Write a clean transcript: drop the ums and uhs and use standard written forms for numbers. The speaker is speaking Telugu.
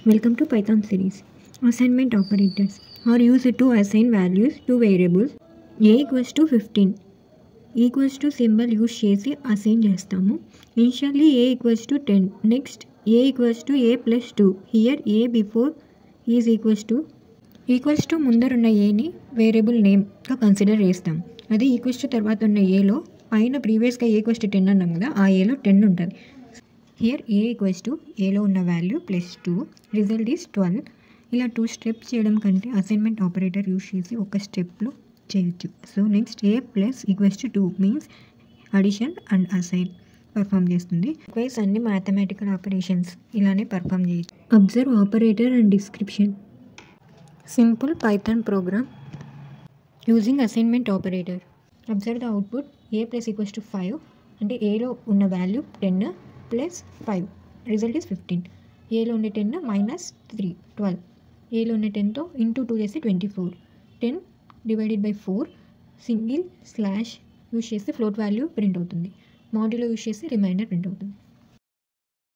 Welcome to Python series. Assignment operators are used to assign values to variables. A equals to 15 equals to symbol use చేసి అసైన్ చేస్తాము. Initially A equals to 10. Next A equals to A plus 2. Here A before is equals to ముందరున్న ఏని వేరియబుల్ నేమ్గా కన్సిడర్ చేస్తాం. అదే ఈక్వల్స్ టు తర్వాత ఉన్న ఏలో పైన ప్రీవియస్గా ఏ ఈక్వల్స్ టు 10 అన్నాం కదా, ఆ ఏలో 10 ఉంటుంది. హియర్ ఏ ఈక్వల్స్ టు ఏలో ఉన్న వాల్యూ ప్లస్ 2, రిజల్ట్ ఈజ్ 12. ఇలా 2 స్టెప్స్ చేయడం కంటే అసైన్మెంట్ ఆపరేటర్ యూజ్ చేసి ఒక స్టెప్లో చేయొచ్చు. So next A plus equals to 2 means addition and assign perform చేస్తుంది. ఈక్వైస్ అన్ని మ్యాథమెటికల్ ఆపరేషన్స్ ఇలానే పర్ఫామ్ చేయొచ్చు. Observe operator and description. Simple Python program using assignment operator. Observe the output. A plus equals to 5 అంటే ఏలో ఉన్న వాల్యూ 10 ప్లస్ 5 రిజల్ట్ ఈస్ 15. ఏలో ఉండే 10 మైనస్ 3 12. ఏలో ఉన్న 10తో ఇంటూ 2 చేసి 24. 10 divided by 4 single slash use చేస్తే ఫ్లోట్ వాల్యూ ప్రింట్ అవుతుంది. మాడ్యులో యూజ్ చేస్తే రిమైండర్ ప్రింట్ అవుతుంది.